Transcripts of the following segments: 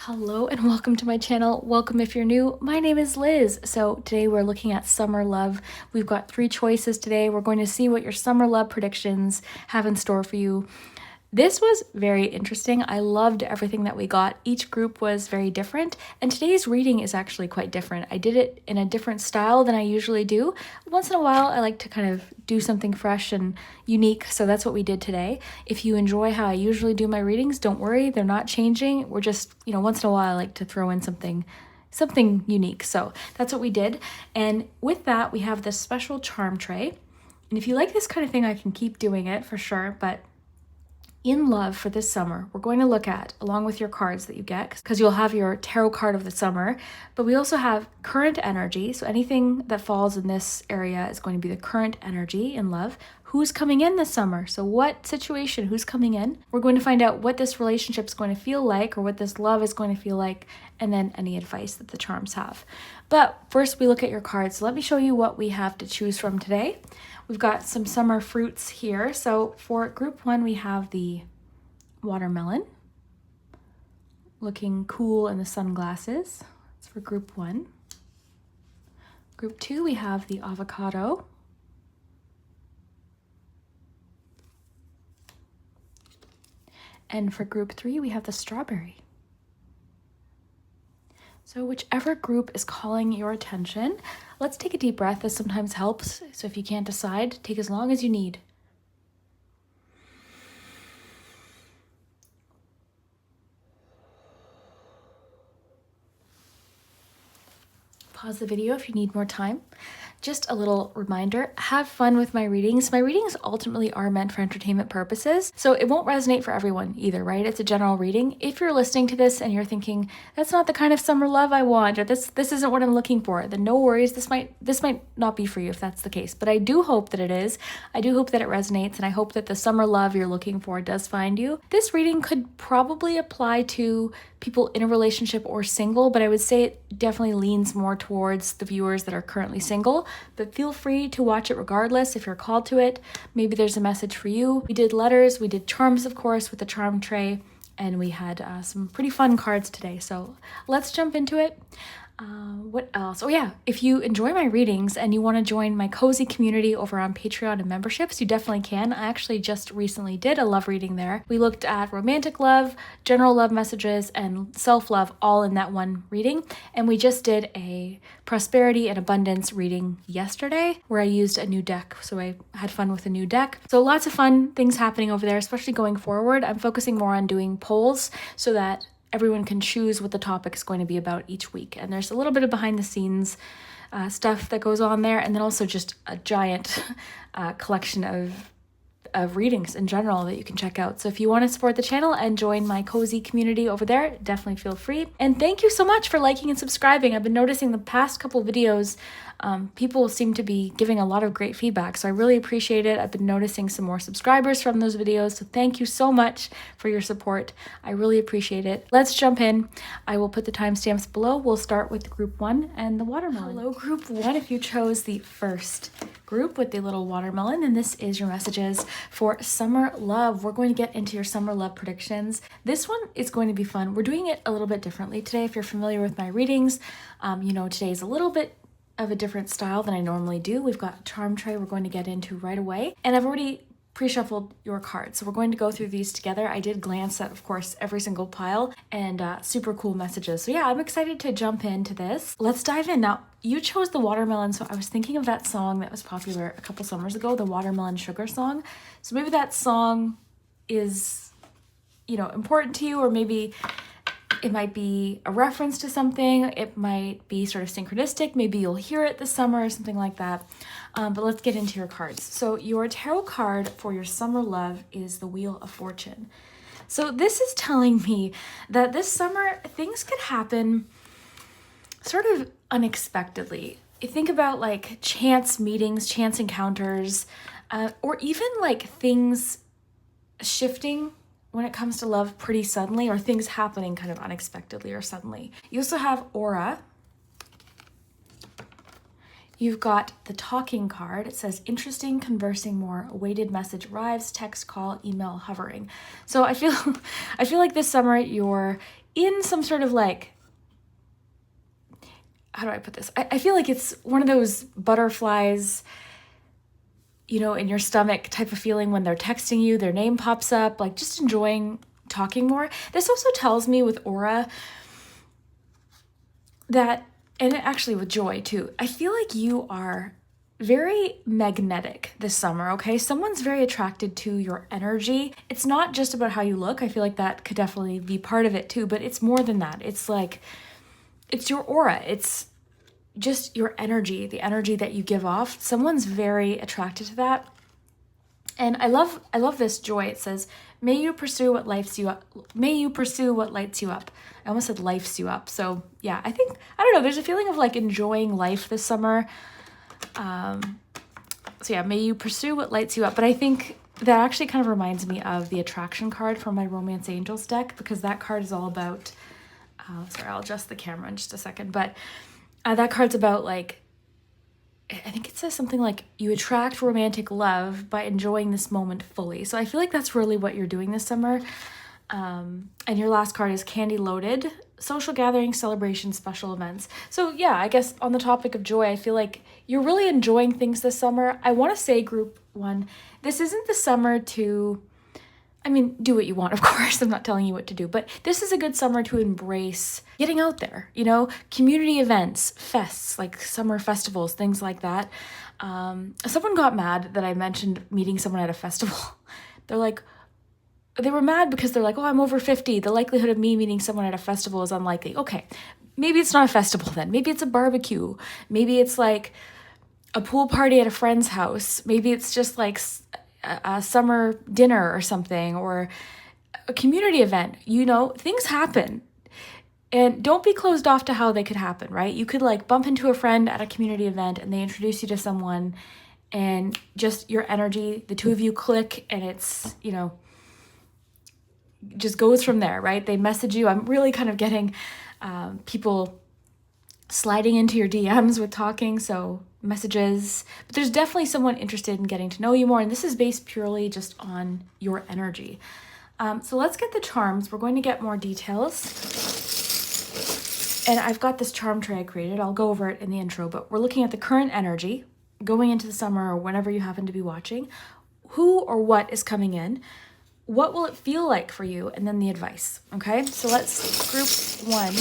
Hello and welcome to my channel. Welcome if you're new. My name is Liz. So today we're looking at summer love. We've got 3 choices today. We're going to see what your summer love predictions have in store for you. This was very interesting. I loved everything that we got. Each group was very different, and today's reading is actually quite different. I did it in a different style than I usually do. Once in a while, I like to kind of do something fresh and unique, so that's what we did today. If you enjoy how I usually do my readings, don't worry, they're not changing. We're just, once in a while I like to throw in something unique. So that's what we did. And with that, we have this special charm tray. And if you like this kind of thing, I can keep doing it for sure, but in love for this summer, we're going to look at, along with your cards that you get, because you'll have your tarot card of the summer, but we also have current energy. So anything that falls in this area is going to be the current energy in love. Who's coming in this summer? So what situation, who's coming in? We're going to find out what this relationship is going to feel like, or what this love is going to feel like, and then any advice that the charms have. But first we look at your cards. So let me show you what we have to choose from today. We've got some summer fruits here. So for group 1, we have the watermelon, looking cool in the sunglasses. That's for group 1. Group 2, we have the avocado. And for group 3, we have the strawberry. So whichever group is calling your attention, let's take a deep breath. This sometimes helps. So if you can't decide, take as long as you need. Pause the video if you need more time. Just a little reminder, have fun with my readings. My readings ultimately are meant for entertainment purposes, so it won't resonate for everyone either, right? It's a general reading. If you're listening to this and you're thinking, that's not the kind of summer love I want, or this isn't what I'm looking for, then no worries, this might not be for you if that's the case. But I do hope that it is. I do hope that it resonates, and I hope that the summer love you're looking for does find you. This reading could probably apply to people in a relationship or single, but I would say it definitely leans more towards the viewers that are currently single. But feel free to watch it regardless if you're called to it. Maybe there's a message for you. We did letters, we did charms, of course, with the charm tray, and we had some pretty fun cards today. So let's jump into it. What else? Oh yeah, if you enjoy my readings and you want to join my cozy community over on Patreon and memberships, you definitely can. I actually just recently did a love reading there. We looked at romantic love, general love messages, and self-love all in that one reading. And we just did a prosperity and abundance reading yesterday where I used a new deck. So I had fun with a new deck. So lots of fun things happening over there, especially going forward. I'm focusing more on doing polls so that everyone can choose what the topic is going to be about each week. And there's a little bit of behind the scenes stuff that goes on there, and then also just a giant collection of readings in general that you can check out. So if you want to support the channel and join my cozy community over there, definitely feel free. And thank you so much for liking and subscribing. I've been noticing the past couple videos, people seem to be giving a lot of great feedback, so I really appreciate it. I've been noticing some more subscribers from those videos, so thank you so much for your support. I really appreciate it. Let's jump in. I will put the timestamps below. We'll start with group 1 and the watermelon. Hello, group 1. If you chose the first group with the little watermelon, and this is your messages for summer love. We're going to get into your summer love predictions. This one is going to be fun. We're doing it a little bit differently today. If you're familiar with my readings, today is a little bit of a different style than I normally do. We've got a charm tray we're going to get into right away, and I've already pre-shuffled your cards, so we're going to go through these together. I did glance at, of course, every single pile, and super cool messages. So yeah, I'm excited to jump into this. Let's dive in. Now, you chose the watermelon, so I was thinking of that song that was popular a couple summers ago, the Watermelon Sugar song. So maybe that song is, important to you, or maybe it might be a reference to something. It might be sort of synchronistic. Maybe you'll hear it this summer or something like that. But let's get into your cards. So your tarot card for your summer love is the Wheel of Fortune. So this is telling me that this summer things could happen sort of unexpectedly. You think about like chance meetings, chance encounters, or even like things shifting when it comes to love pretty suddenly, or things happening kind of unexpectedly or suddenly. You also have Aura. You've got the Talking card. It says interesting, conversing more, awaited message arrives, text, call, email, hovering. So I feel like this summer you're in some sort of like, how do I put this? I feel like it's one of those butterflies, you know, in your stomach type of feeling when they're texting you, their name pops up, like just enjoying talking more. This also tells me with aura that, and actually with joy too, I feel like you are very magnetic this summer, okay? Someone's very attracted to your energy. It's not just about how you look. I feel like that could definitely be part of it too, but it's more than that. It's like, it's your aura. It's just your energy, the energy that you give off. Someone's very attracted to that. And I love this joy. It says, may you pursue what lights you up. May you pursue what lights you up. I almost said lifes you up. So yeah, I don't know, there's a feeling of like enjoying life this summer. So yeah, may you pursue what lights you up. But I think that actually kind of reminds me of the attraction card from my Romance Angels deck, because that card is all about, sorry, I'll adjust the camera in just a second, but that card's about like, I think it says something like you attract romantic love by enjoying this moment fully. So I feel like that's really what you're doing this summer. And your last card is candy loaded, social gatherings, celebrations, special events. So yeah, I guess on the topic of joy, I feel like you're really enjoying things this summer. I want to say, group one, this isn't the summer to, I mean, do what you want, of course. I'm not telling you what to do, but this is a good summer to embrace getting out there, you know, community events, fests, like summer festivals, things like that. Someone got mad that I mentioned meeting someone at a festival. They were mad because they're like, oh, I'm over 50. The likelihood of me meeting someone at a festival is unlikely. Okay, maybe it's not a festival then. Maybe it's a barbecue. Maybe it's like a pool party at a friend's house. Maybe it's just like a summer dinner or something, or a community event. You know, things happen. And don't be closed off to how they could happen, right? You could like bump into a friend at a community event and they introduce you to someone and just your energy, the two of you click and it's, you know, just goes from there, right? They message you. I'm really kind of getting people sliding into your DMs with talking, so messages. But there's definitely someone interested in getting to know you more, and this is based purely just on your energy. So let's get the charms. We're going to get more details. And I've got this charm tray I created. I'll go over it in the intro, but we're looking at the current energy going into the summer or whenever you happen to be watching. Who or what is coming in? What will it feel like for you? And then the advice, okay? So let's group one.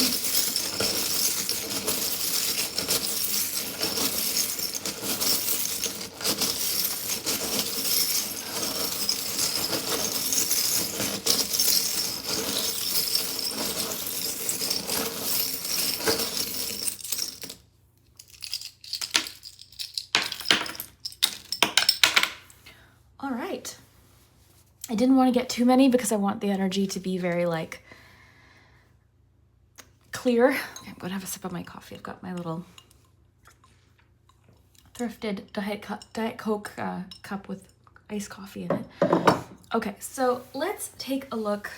All right. I didn't want to get too many because I want the energy to be very like clear. Okay, I'm going to have a sip of my coffee. I've got my little thrifted Diet Coke cup with iced coffee in it. Okay, so let's take a look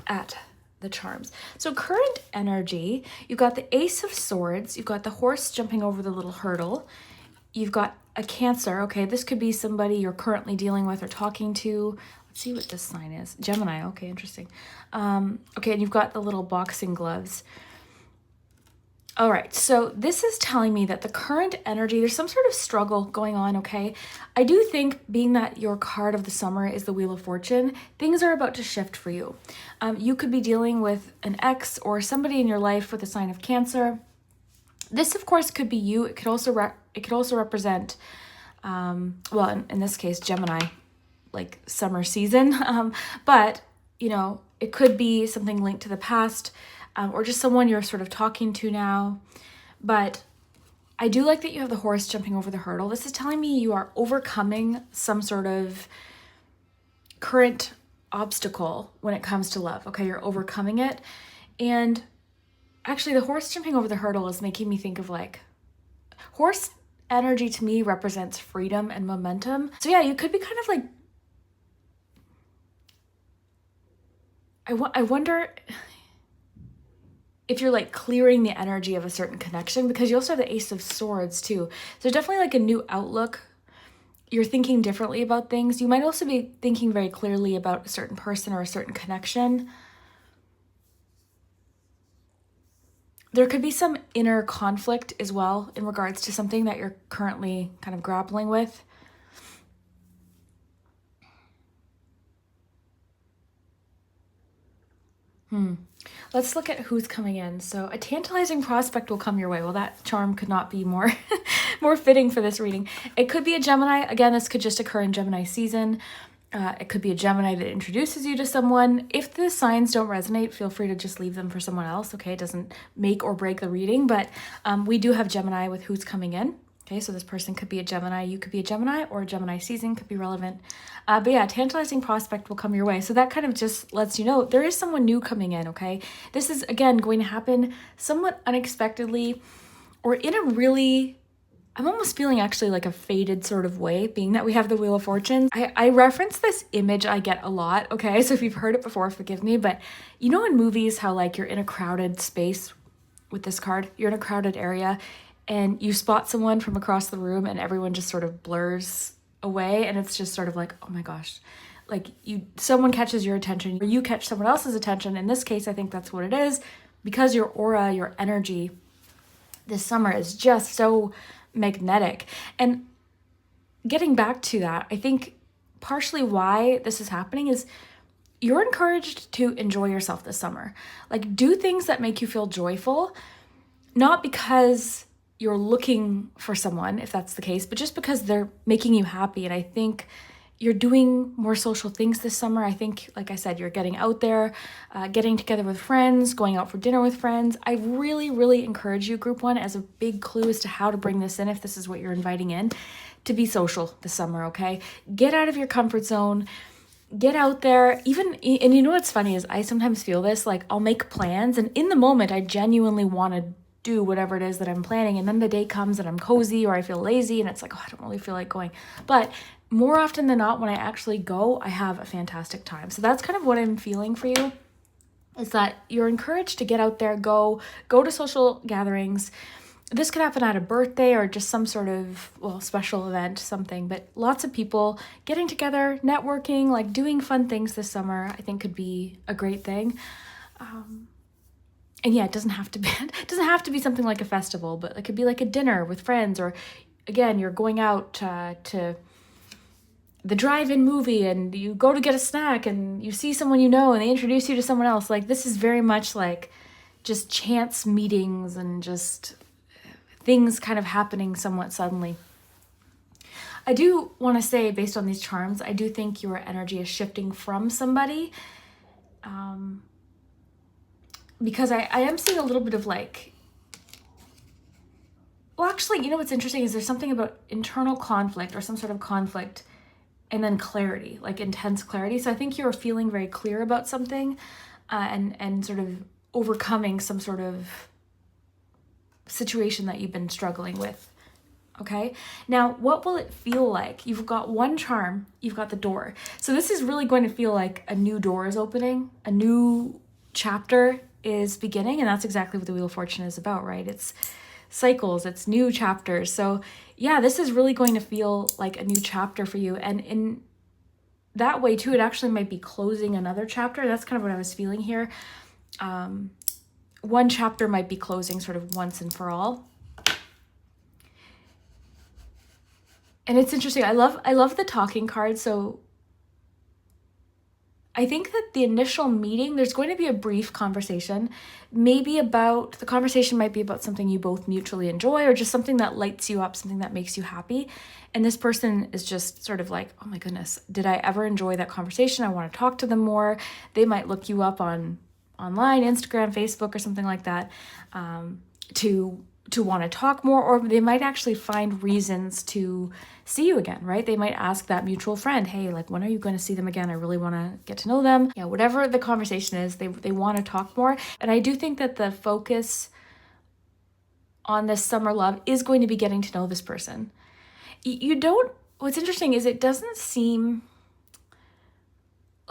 at the charms. So current energy, you've got the Ace of Swords, you've got the horse jumping over the little hurdle, you've got a Cancer. Okay, this could be somebody you're currently dealing with or talking to. Let's see what this sign is. Gemini. Okay, interesting. Okay, and you've got the little boxing gloves. All right, so this is telling me that the current energy, there's some sort of struggle going on, okay? I do think, being that your card of the summer is the Wheel of Fortune, things are about to shift for you. You could be dealing with an ex or somebody in your life with a sign of Cancer. This, of course, could be you. It could also represent, well, in this case, Gemini, like summer season. But, you know, it could be something linked to the past, or just someone you're sort of talking to now. But I do like that you have the horse jumping over the hurdle. This is telling me you are overcoming some sort of current obstacle when it comes to love. Okay, you're overcoming it. And actually, the horse jumping over the hurdle is making me think of like, horse energy to me represents freedom and momentum. So yeah, you could be kind of like, I wonder if you're like clearing the energy of a certain connection, because you also have the Ace of Swords too. So definitely like a new outlook. You're thinking differently about things. You might also be thinking very clearly about a certain person or a certain connection. There could be some inner conflict as well in regards to something that you're currently kind of grappling with. Let's look at who's coming in. So a tantalizing prospect will come your way. Well, that charm could not be more more fitting for this reading. It could be a Gemini. Again, this could just occur in Gemini season. It could be a Gemini that introduces you to someone. If the signs don't resonate, feel free to just leave them for someone else, okay? It doesn't make or break the reading, but we do have Gemini with who's coming in. Okay, so this person could be a Gemini, you could be a Gemini, or a Gemini season could be relevant. But yeah, tantalizing prospect will come your way. So that kind of just lets you know there is someone new coming in, okay? This is, again, going to happen somewhat unexpectedly or in a really, I'm almost feeling actually like a faded sort of way, being that we have the Wheel of Fortune. I reference this image I get a lot, okay? So if you've heard it before, forgive me, but you know in movies how like you're in a crowded space with this card, you're in a crowded area, and you spot someone from across the room and everyone just sort of blurs away, and it's just sort of like, oh my gosh, like someone catches your attention or you catch someone else's attention. In this case, I think that's what it is, because your aura, your energy this summer is just so magnetic. And getting back to that, I think partially why this is happening is you're encouraged to enjoy yourself this summer. Like, do things that make you feel joyful, not because you're looking for someone, if that's the case, but just because they're making you happy. And I think you're doing more social things this summer. I think, like I said, you're getting out there, getting together with friends, going out for dinner with friends. I really, really encourage you, Group 1, as a big clue as to how to bring this in, if this is what you're inviting in, to be social this summer, okay? Get out of your comfort zone. Get out there. Even, and you know what's funny is I sometimes feel this, like I'll make plans and in the moment I genuinely want to do whatever it is that I'm planning, and then the day comes and I'm cozy or I feel lazy and it's like, oh, I don't really feel like going. But more often than not, when I actually go, I have a fantastic time. So that's kind of what I'm feeling for you, is that you're encouraged to get out there, go to social gatherings. This could happen at a birthday or just some sort of, well, special event, something, but lots of people getting together, networking, like doing fun things this summer, I think could be a great thing. And yeah, it doesn't have to be something like a festival, but it could be like a dinner with friends, or again, you're going out to the drive-in movie and you go to get a snack and you see someone you know and they introduce you to someone else. Like, this is very much like just chance meetings and just things kind of happening somewhat suddenly. I do want to say, based on these charms, I do think your energy is shifting from somebody. Because I am seeing a little bit of like, well, actually, you know what's interesting is there's something about internal conflict or some sort of conflict and then clarity, like intense clarity. So I think you're feeling very clear about something and sort of overcoming some sort of situation that you've been struggling with. Okay, now what will it feel like? You've got one charm, you've got the door. So this is really going to feel like a new door is opening, a new chapter is beginning, and that's exactly what the Wheel of Fortune is about, right? It's cycles, it's new chapters. So yeah, this is really going to feel like a new chapter for you, and in that way too, it actually might be closing another chapter. That's kind of what I was feeling here. One chapter might be closing sort of once and for all. And it's interesting. I love the talking card. So I think that the initial meeting, there's going to be a brief conversation, the conversation might be about something you both mutually enjoy or just something that lights you up, something that makes you happy. And this person is just sort of like, oh my goodness, did I ever enjoy that conversation? I want to talk to them more. They might look you up online, Instagram, Facebook, or something like that, to want to talk more, or they might actually find reasons to see you again, right? They might ask that mutual friend, hey, like, when are you going to see them again? I really want to get to know them. Yeah, whatever the conversation is, they want to talk more. And I do think that the focus on this summer love is going to be getting to know this person. What's interesting is it doesn't seem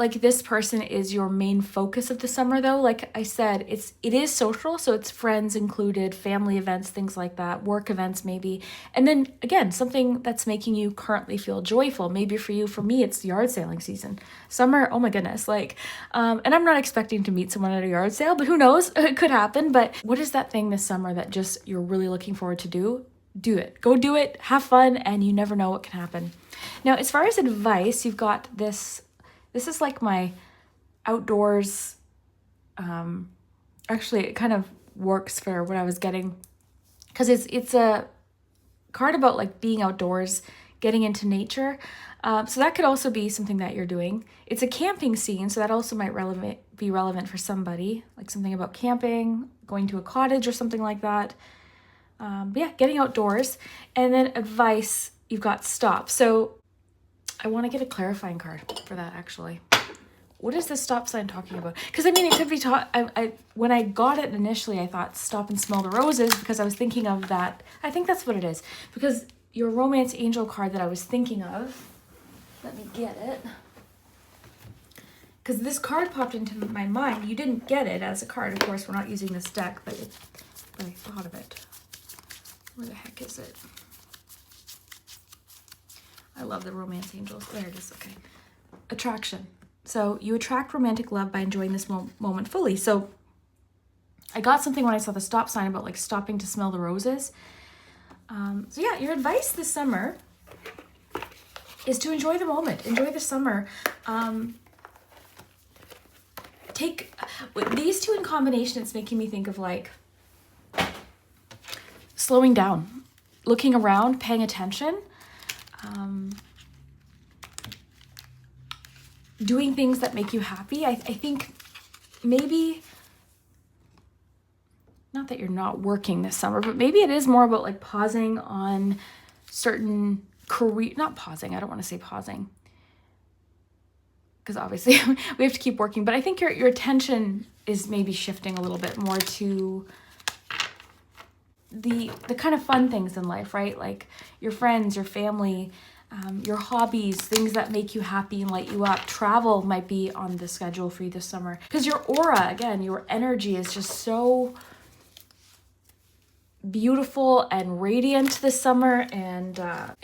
like this person is your main focus of the summer though. Like I said, it is social, so it's friends included, family events, things like that, work events maybe. And then again, something that's making you currently feel joyful. Maybe for you, for me, it's yard sailing season. Summer, oh my goodness, like and I'm not expecting to meet someone at a yard sale, but who knows? It could happen. But what is that thing this summer that just you're really looking forward to do? Do it. Go do it, have fun, and you never know what can happen. Now, as far as advice, you've got this. This is like my outdoors, actually it kind of works for what I was getting, because it's a card about like being outdoors, getting into nature. So that could also be something that you're doing. It's a camping scene, so that also might be relevant for somebody, like something about camping, going to a cottage or something like that. But yeah, getting outdoors. And then advice, you've got stop. So I want to get a clarifying card for that, actually. What is the stop sign talking about? Because I mean, it could be when I got it initially, I thought stop and smell the roses, because I was thinking of that. I think that's what it is, because your romance angel card that I was thinking of, let me get it. Because this card popped into my mind. You didn't get it as a card. Of course, we're not using this deck, but I thought of it. Where the heck is it? I love the romance angels. There it is. Okay. Attraction. So you attract romantic love by enjoying this moment fully. So I got something when I saw the stop sign about like stopping to smell the roses. So yeah, your advice this summer is to enjoy the moment. Enjoy the summer. Take these two in combination. It's making me think of like slowing down, looking around, paying attention. Doing things that make you happy. I think maybe, not that you're not working this summer, but maybe it is more about like pausing on certain not pausing, I don't want to say pausing, because obviously we have to keep working, but I think your attention is maybe shifting a little bit more to the kind of fun things in life, right? Like your friends, your family, your hobbies, things that make you happy and light you up. Travel might be on the schedule for you this summer, because your aura, again, your energy is just so beautiful and radiant this summer, and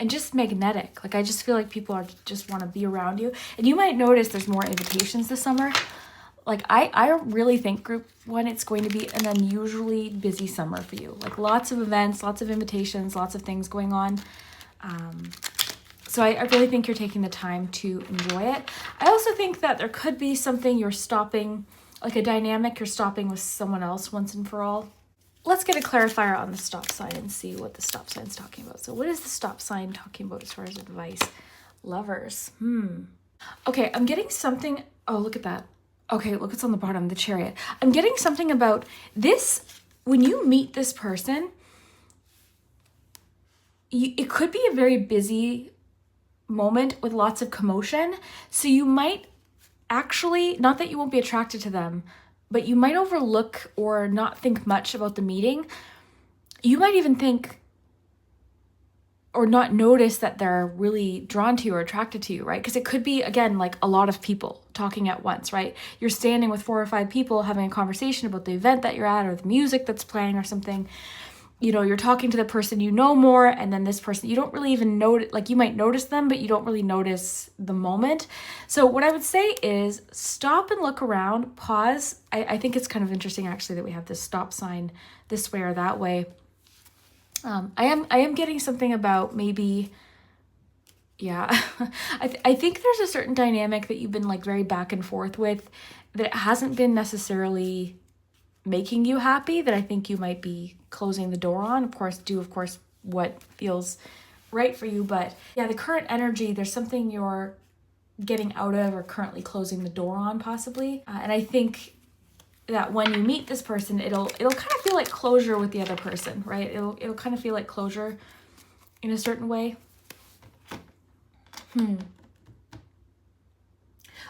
just magnetic. Like I just feel like people just want to be around you. And you might notice there's more invitations this summer. Like I really think group one, it's going to be an unusually busy summer for you. Like lots of events, lots of invitations, lots of things going on. So I really think you're taking the time to enjoy it. I also think that there could be something you're stopping, like a dynamic you're stopping with someone else once and for all. Let's get a clarifier on the stop sign and see what the stop sign is talking about. So what is the stop sign talking about as far as advice? Lovers. Okay, I'm getting something. Oh, look at that. Okay, look what's on the bottom, the Chariot. I'm getting something about this. When you meet this person, it could be a very busy moment with lots of commotion. So you might actually, not that you won't be attracted to them, but you might overlook or not think much about the meeting. You might even think or not notice that they're really drawn to you or attracted to you, right? Because it could be, again, like a lot of people talking at once, right? You're standing with 4 or 5 people having a conversation about the event that you're at or the music that's playing or something. You know, you're talking to the person you know more, and then this person, you don't really even notice, like you might notice them, but you don't really notice the moment. So what I would say is stop and look around, pause. I think it's kind of interesting actually that we have this stop sign this way or that way. I am getting something about maybe, yeah, I think there's a certain dynamic that you've been like very back and forth with that hasn't been necessarily making you happy, that I think you might be closing the door on. Of course, what feels right for you. But yeah, the current energy, there's something you're getting out of or currently closing the door on possibly. And I think that when you meet this person, it'll kind of feel like closure with the other person, right? It'll kind of feel like closure in a certain way.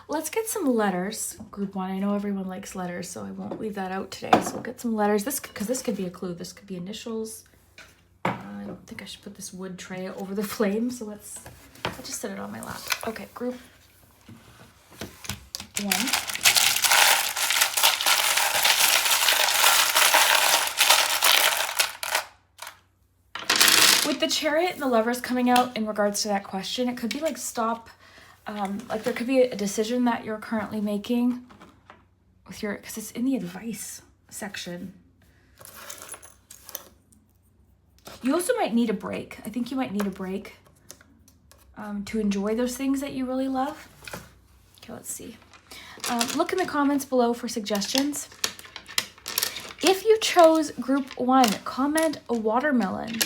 Let's get some letters, group one. I know everyone likes letters, so I won't leave that out today. So we'll get some letters. Because this could be a clue. This could be initials. I don't think I should put this wood tray over the flame, so I'll just set it on my lap. Okay, group one. With the Chariot and the Lovers coming out in regards to that question, it could be like stop, like there could be a decision that you're currently making with your, because it's in the advice section. You also might need a break. I think you might need a break to enjoy those things that you really love. Okay, let's see. Look in the comments below for suggestions. If you chose group 1, comment a watermelon.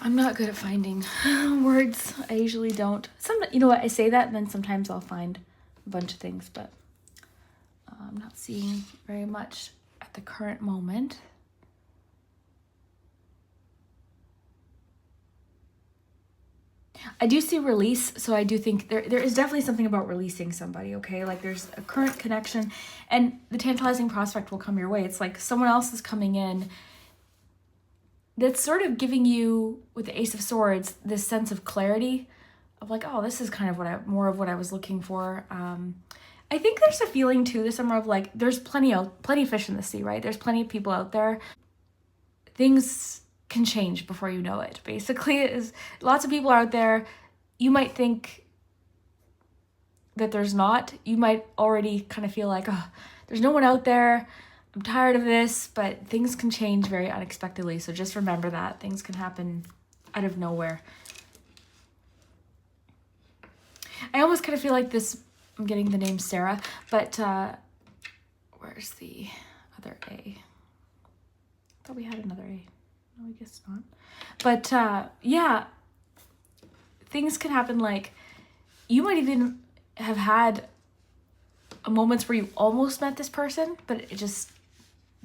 I'm not good at finding words. I usually don't. You know what? I say that and then sometimes I'll find a bunch of things, but I'm not seeing very much at the current moment. I do see release, so I do think there is definitely something about releasing somebody, okay? Like there's a current connection and the tantalizing prospect will come your way. It's like someone else is coming in that's sort of giving you, with the Ace of Swords, this sense of clarity of like, oh, this is kind of more of what I was looking for. I think there's a feeling too this summer of like, there's plenty of fish in the sea, right? There's plenty of people out there. Things can change before you know it. Basically, is lots of people out there. You might think that there's not. You might already kind of feel like, oh, there's no one out there. I'm tired of this, but things can change very unexpectedly. So just remember that things can happen out of nowhere. I almost kind of feel like this, I'm getting the name Sarah, but where's the other A? I thought we had another A. No, I guess not. But yeah, things can happen. Like you might even have had moments where you almost met this person, but it just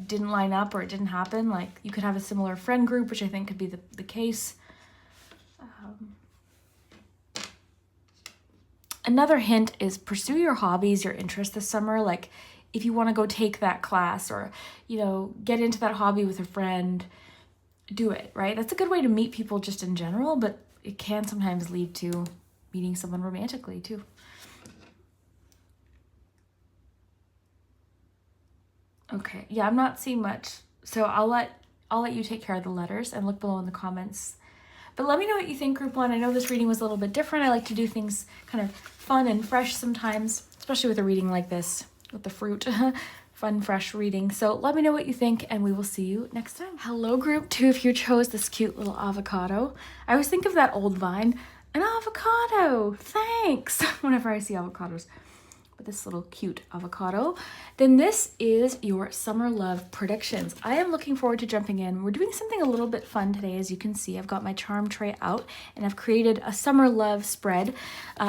didn't line up or it didn't happen. Like you could have a similar friend group, which I think could be the case. Another hint is pursue your hobbies, your interests this summer. Like if you want to go take that class or, you know, get into that hobby with a friend, do it, right? That's a good way to meet people just in general, but it can sometimes lead to meeting someone romantically too. Okay, yeah, I'm not seeing much. So I'll let you take care of the letters and look below in the comments. But let me know what you think, group 1. I know this reading was a little bit different. I like to do things kind of fun and fresh sometimes, especially with a reading like this, with the fruit. Fun, fresh reading. So let me know what you think and we will see you next time. Hello, group 2, if you chose this cute little avocado. I always think of that old vine, an avocado, thanks, whenever I see avocados. But this little cute avocado. Then this is your summer love predictions. I am looking forward to jumping in. We're doing something a little bit fun today. As you can see, I've got my charm tray out and I've created a summer love spread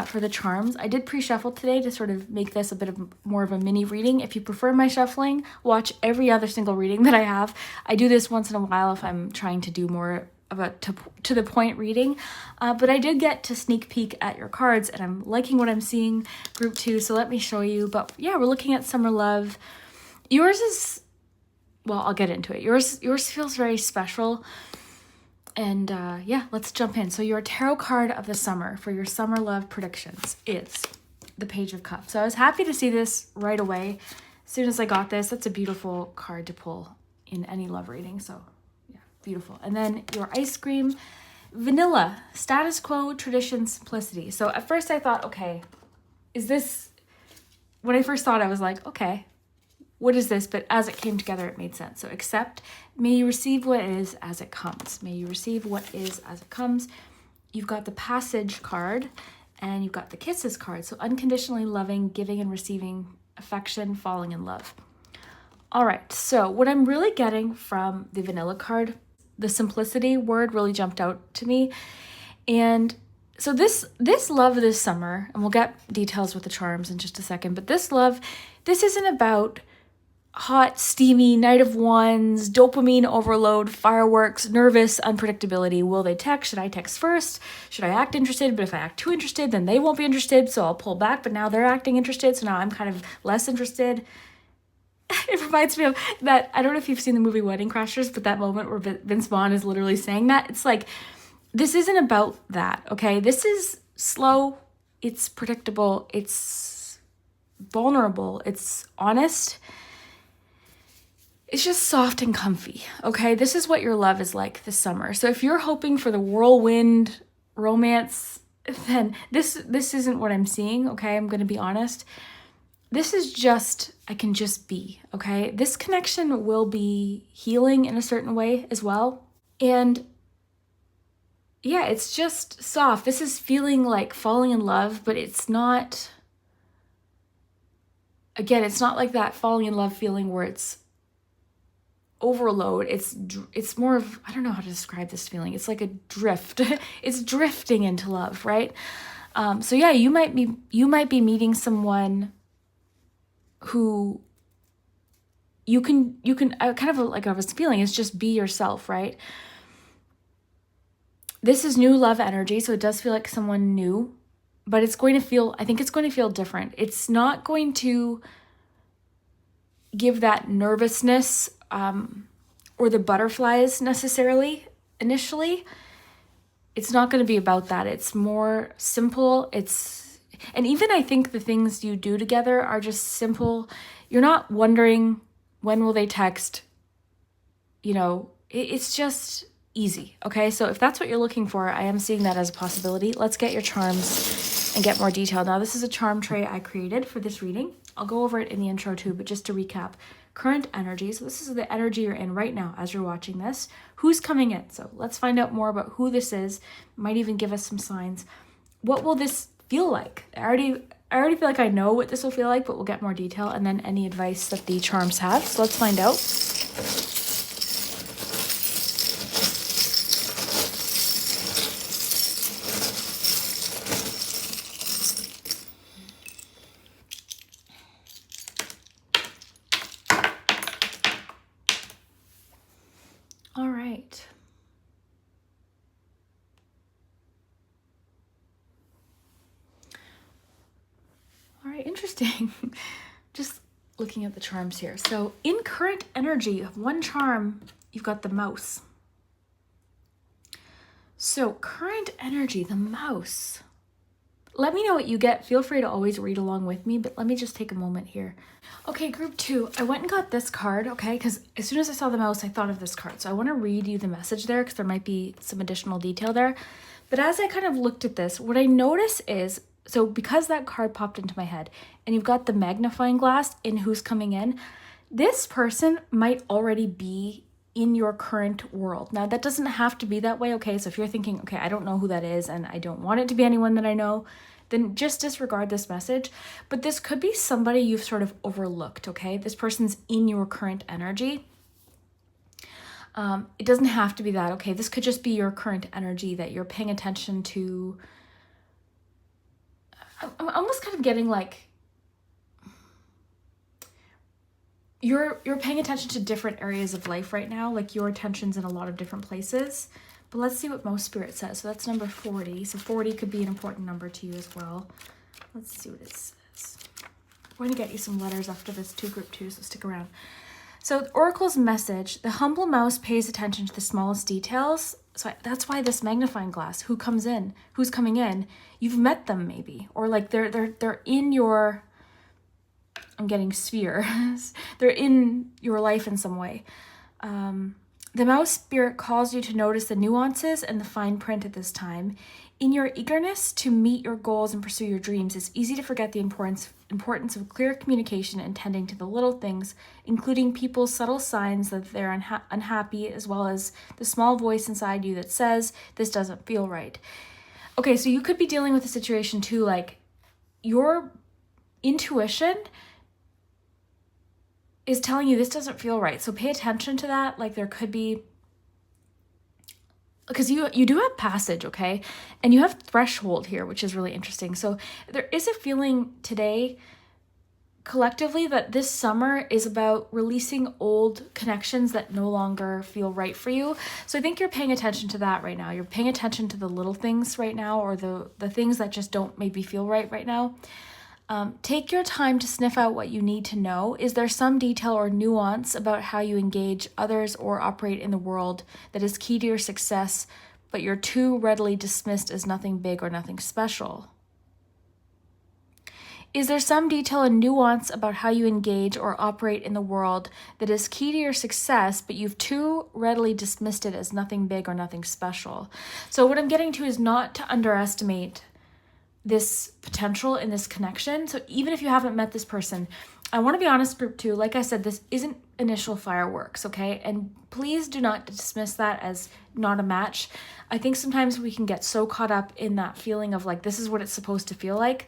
for the charms. I did pre-shuffle today to sort of make this a bit of more of a mini reading. If you prefer my shuffling, watch every other single reading that I have. I do this once in a while if I'm trying to do more of a to the point reading, but I did get to sneak peek at your cards and I'm liking what I'm seeing, group 2, so let me show you. But yeah, we're looking at summer love. Yours is, well, I'll get into it. Yours feels very special, and yeah, let's jump in. So your tarot card of the summer for your summer love predictions is the Page of Cups. So I was happy to see this right away as soon as I got this. That's a beautiful card to pull in any love reading, so beautiful. And then your ice cream, vanilla, status quo, tradition, simplicity. So at first I thought, okay, is this, when I first thought, I was like, okay, what is this? But as it came together, it made sense. So accept, may you receive what is as it comes. May you receive what is as it comes. You've got the passage card and you've got the kisses card. So unconditionally loving, giving and receiving affection, falling in love. All right, so what I'm really getting from the vanilla card, the simplicity word really jumped out to me. And so this love this summer, and we'll get details with the charms in just a second, but this love, this isn't about hot, steamy, Knight of Wands, dopamine overload, fireworks, nervous, unpredictability. Will they text? Should I text first? Should I act interested? But if I act too interested, then they won't be interested, so I'll pull back, but now they're acting interested, so now I'm kind of less interested. It reminds me of that, I don't know if you've seen the movie Wedding Crashers, but that moment where Vince Vaughn is literally saying that, it's like, this isn't about that, okay? This is slow, it's predictable, it's vulnerable, it's honest. It's just soft and comfy, okay? This is what your love is like this summer. So if you're hoping for the whirlwind romance, then this isn't what I'm seeing, okay? I'm going to be honest. This is just, I can just be, okay? This connection will be healing in a certain way as well. And yeah, it's just soft. This is feeling like falling in love, but it's not, again, it's not like that falling in love feeling where it's overload. It's more of, I don't know how to describe this feeling. It's like a drift. It's drifting into love, right? So yeah, you might be meeting someone who you can kind of like I was feeling, is just be yourself, right? This is new love energy, so it does feel like someone new, but it's going to feel, I think it's going to feel different. It's not going to give that nervousness or the butterflies necessarily initially. It's not going to be about that. It's more simple. And even I think the things you do together are just simple. You're not wondering when will they text. You know, it's just easy. Okay, so if that's what you're looking for, I am seeing that as a possibility. Let's get your charms and get more detail. Now, this is a charm tray I created for this reading. I'll go over it in the intro too, but just to recap, current energy. So this is the energy you're in right now as you're watching this. Who's coming in? So let's find out more about who this is. Might even give us some signs. What will this feel like? I already feel like I know what this will feel like, but we'll get more detail, and then any advice that the charms have. So let's find out. All right. All right, interesting. Just looking at the charms here. So in current energy, you have one charm, you've got the mouse. So current energy, the mouse. Let me know what you get. Feel free to always read along with me, but let me just take a moment here. Okay, group 2, I went and got this card, okay? Because as soon as I saw the mouse, I thought of this card. So I want to read you the message there because there might be some additional detail there. But as I kind of looked at this, what I notice is, so because that card popped into my head, and you've got the magnifying glass in who's coming in, this person might already be in your current world. Now, that doesn't have to be that way, okay? So if you're thinking, okay, I don't know who that is, and I don't want it to be anyone that I know, then just disregard this message. But this could be somebody you've sort of overlooked, okay? This person's in your current energy. It doesn't have to be that, okay? This could just be your current energy that you're paying attention to. I'm almost kind of getting like, you're paying attention to different areas of life right now, like your attention's in a lot of different places. But let's see what most spirit says. So that's number 40. So 40 could be an important number to you as well. Let's see what it says. I'm going to get you some letters after this too, group 2, so stick around. So the Oracle's message, the humble mouse pays attention to the smallest details. So that's why this magnifying glass, who comes in, who's coming in, you've met them maybe, or like they're in your, I'm getting sphere. They're in your life in some way. The mouse spirit calls you to notice the nuances and the fine print at this time. In your eagerness to meet your goals and pursue your dreams, it's easy to forget the importance of clear communication and tending to the little things, including people's subtle signs that they're unhappy, as well as the small voice inside you that says, this doesn't feel right. Okay, so you could be dealing with a situation too, like your intuition is telling you this doesn't feel right. So pay attention to that. Like there could be, because you do have passage, okay? And you have threshold here, which is really interesting. So there is a feeling today collectively that this summer is about releasing old connections that no longer feel right for you. So I think you're paying attention to that right now. You're paying attention to the little things right now, or the things that just don't maybe feel right now. Take your time to sniff out what you need to know. Is there some detail or nuance about how you engage others or operate in the world that is key to your success, but you're too readily dismissed as nothing big or nothing special? Is there some detail and nuance about how you engage or operate in the world that is key to your success, but you've too readily dismissed it as nothing big or nothing special? So what I'm getting to is not to underestimate this potential in this connection. So even if you haven't met this person, I want to be honest, group 2, like I said, this isn't initial fireworks, okay? And please do not dismiss that as not a match. I think sometimes we can get so caught up in that feeling of like, this is what it's supposed to feel like.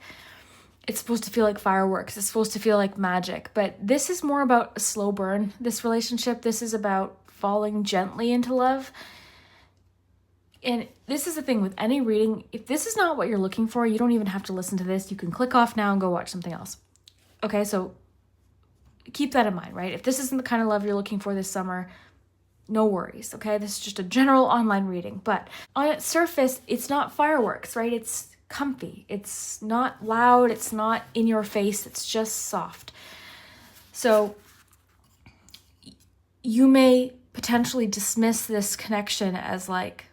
It's supposed to feel like fireworks. It's supposed to feel like magic. But this is more about a slow burn, this relationship. This is about falling gently into love. And this is the thing with any reading. If this is not what you're looking for, you don't even have to listen to this. You can click off now and go watch something else. Okay, so keep that in mind, right? If this isn't the kind of love you're looking for this summer, no worries, okay? This is just a general online reading. But on its surface, it's not fireworks, right? It's comfy. It's not loud. It's not in your face. It's just soft. So you may potentially dismiss this connection as like,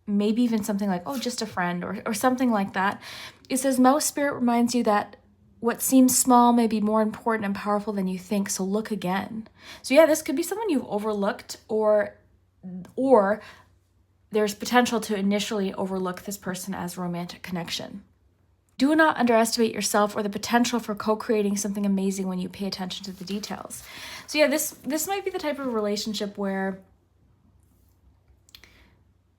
maybe even something like, oh, just a friend or something like that. It says, Mouse Spirit reminds you that what seems small may be more important and powerful than you think, so look again. So yeah, this could be someone you've overlooked, or there's potential to initially overlook this person as a romantic connection. Do not underestimate yourself or the potential for co-creating something amazing when you pay attention to the details. So yeah, this might be the type of relationship where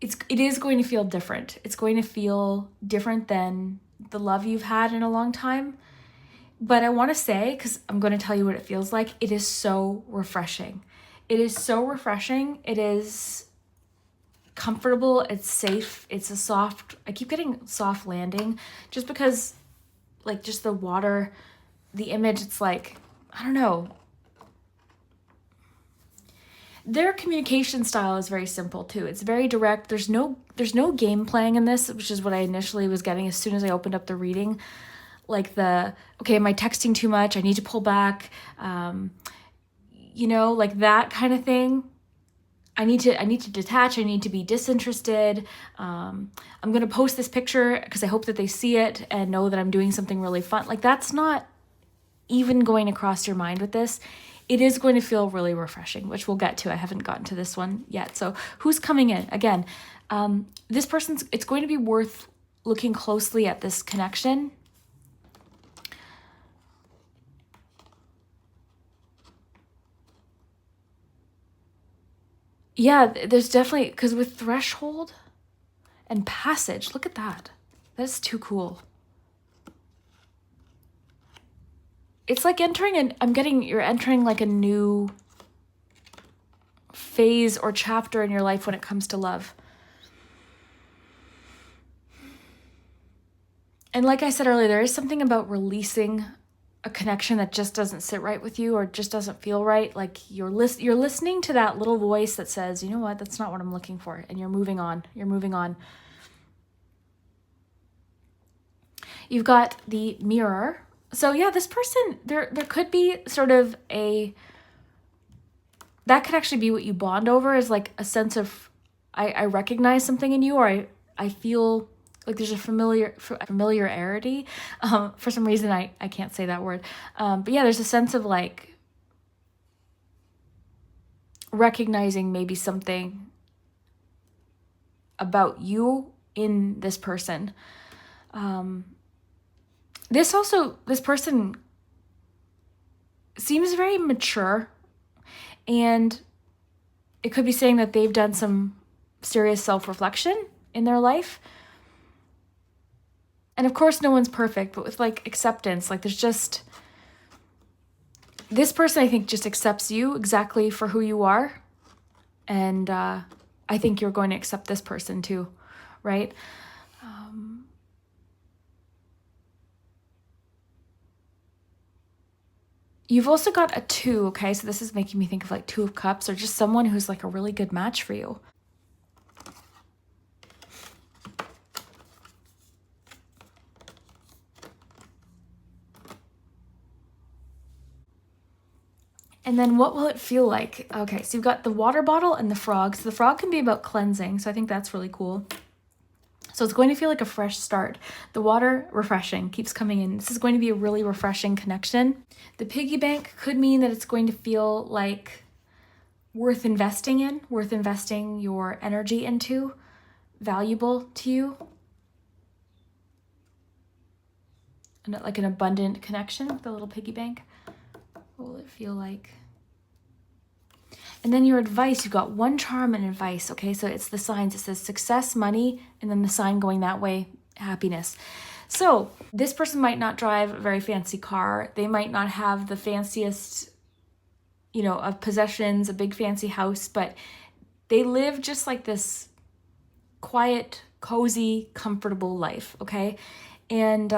it is going to feel different. It's going to feel different than the love you've had in a long time. But I want to say, because I'm going to tell you what it feels like, it is so refreshing. It is so refreshing. It is comfortable. It's safe. It's a soft, I keep getting soft landing just because like just the water, the image, it's like, I don't know. Their communication style is very simple too. It's very direct. There's no game playing in this, which is what I initially was getting as soon as I opened up the reading. Like okay, am I texting too much? I need to pull back. Like that kind of thing. I need to detach. I need to be disinterested. I'm going to post this picture because I hope that they see it and know that I'm doing something really fun. Like that's not even going to cross your mind with this. It is going to feel really refreshing, which we'll get to. I haven't gotten to this one yet. So who's coming in? Again, this person's, it's going to be worth looking closely at this connection. Yeah, there's definitely, because with threshold and passage, look at that. That's too cool. It's like you're entering like a new phase or chapter in your life when it comes to love. And like I said earlier, there is something about releasing a connection that just doesn't sit right with you or just doesn't feel right. Like you're listening to that little voice that says, you know what, that's not what I'm looking for. And you're moving on. You've got the Mirror. So yeah, this person, there could be sort of that could actually be what you bond over, is like a sense of, I recognize something in you, or I feel like there's a familiarity. For some reason, I can't say that word. But yeah, there's a sense of like recognizing maybe something about you in this person. This person seems very mature, and it could be saying that they've done some serious self-reflection in their life. And of course, no one's perfect, but with like acceptance, like there's just, this person I think just accepts you exactly for who you are. And I think you're going to accept this person too, right? You've also got a 2, okay? So this is making me think of like 2 of Cups, or just someone who's like a really good match for you. And then what will it feel like? Okay, so you've got the water bottle and the frog. So the frog can be about cleansing, so I think that's really cool. So it's going to feel like a fresh start. The water, refreshing, keeps coming in. This is going to be a really refreshing connection. The piggy bank could mean that it's going to feel like worth investing in, worth investing your energy into, valuable to you. And like an abundant connection with the little piggy bank. What will it feel like? And then your advice, you've got 1 charm and advice, okay? So it's the signs. It says success, money, and then the sign going that way, happiness. So this person might not drive a very fancy car. They might not have the fanciest, you know, of possessions, a big fancy house, but they live just like this quiet, cozy, comfortable life, okay? And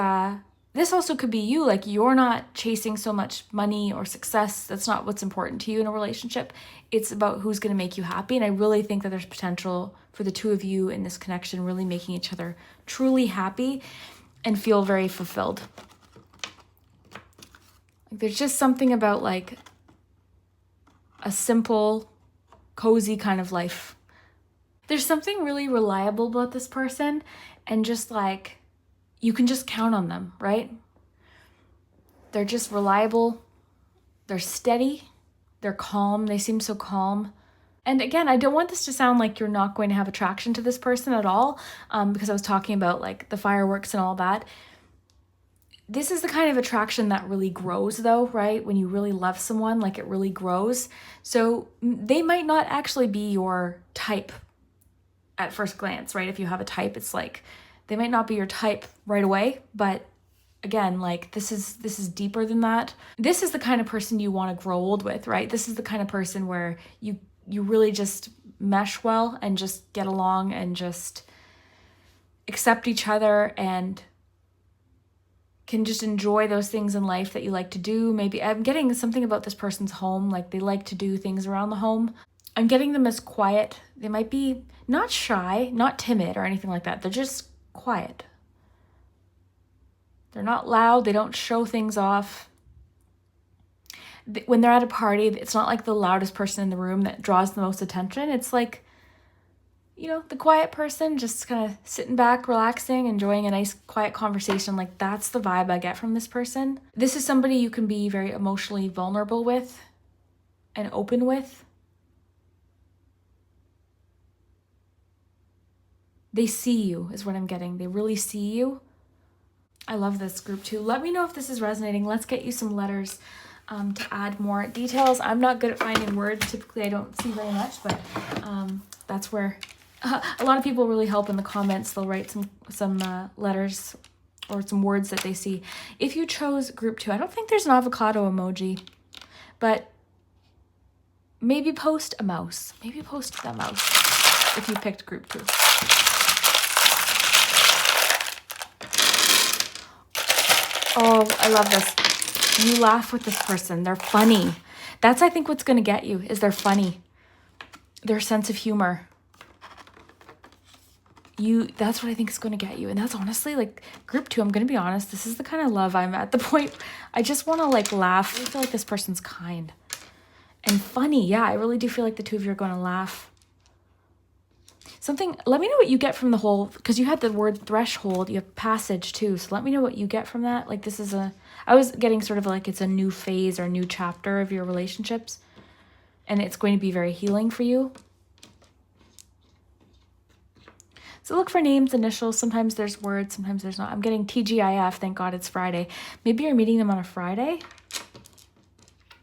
this also could be you, like you're not chasing so much money or success. That's not what's important to you in a relationship. It's about who's going to make you happy. And I really think that there's potential for the 2 of you in this connection really making each other truly happy and feel very fulfilled. There's just something about like a simple, cozy kind of life. There's something really reliable about this person, and just like, you can just count on them, right? They're just reliable. They're steady. They're calm. They seem so calm. And again, I don't want this to sound like you're not going to have attraction to this person at all, because I was talking about like the fireworks and all that. This is the kind of attraction that really grows though, right? When you really love someone, like it really grows. So they might not actually be your type at first glance, right? If you have a type, it's like, they might not be your type right away, but again, like this is deeper than that. This is the kind of person you want to grow old with, right? This is the kind of person where you really just mesh well and just get along and just accept each other and can just enjoy those things in life that you like to do. Maybe I'm getting something about this person's home, like they like to do things around the home. I'm getting them as quiet. They might be not shy, not timid or anything like that. They're just quiet. They're not loud. They don't show things off. When they're at a party, it's not like the loudest person in the room that draws the most attention. It's like, you know, the quiet person just kind of sitting back, relaxing, enjoying a nice quiet conversation. Like that's the vibe I get from this person. This is somebody you can be very emotionally vulnerable with and open with. They see you is what I'm getting. They really see you. I love this group too. Let me know if this is resonating. Let's get you some letters to add more details. I'm not good at finding words. Typically, I don't see very much, but that's where a lot of people really help in the comments. They'll write some letters or some words that they see. If you chose group 2, I don't think there's an avocado emoji, but maybe post a mouse. Maybe post the mouse if you picked group 2. Oh, I love this. You laugh with this person. They're funny. That's, I think, what's going to get you, is they're funny. Their sense of humor. That's what I think is going to get you. And that's honestly, like, group 2, I'm going to be honest, this is the kind of love I'm at the point. I just want to, like, laugh. I feel like this person's kind and funny. Yeah, I really do feel like the 2 of you are going to laugh. Let me know what you get from the whole, because you had the word threshold, you have passage too. So let me know what you get from that. Like I was getting sort of like it's a new phase or a new chapter of your relationships. And it's going to be very healing for you. So look for names, initials. Sometimes there's words, sometimes there's not. I'm getting TGIF, thank God it's Friday. Maybe you're meeting them on a Friday.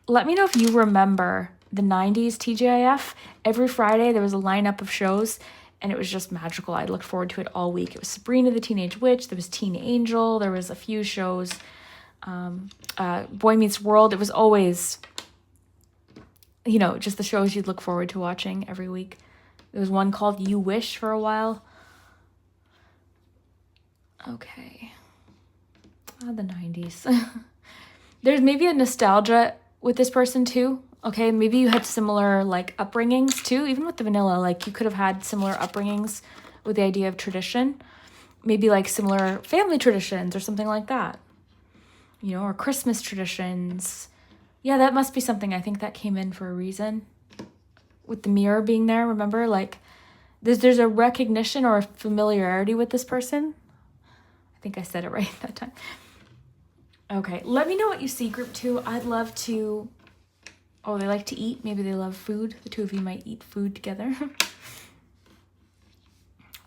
Let me know if you remember the 90s TGIF. Every Friday there was a lineup of shows. And it was just magical. I looked forward to it all week. It was Sabrina the Teenage Witch. There was Teen Angel. There was a few shows. Boy Meets World. It was always, you know, just the shows you'd look forward to watching every week. There was one called You Wish for a while. Okay. The 90s. There's maybe a nostalgia with this person too. Okay, maybe you had similar like upbringings too, even with the vanilla, like you could have had similar upbringings with the idea of tradition, maybe like similar family traditions or something like that, you know, or Christmas traditions. Yeah, that must be something. I think that came in for a reason. With the mirror being there, remember, like there's a recognition or a familiarity with this person. I think I said it right that time. Okay, let me know what you see, group 2. I'd love to... Oh, they like to eat. Maybe they love food. The two of you might eat food together.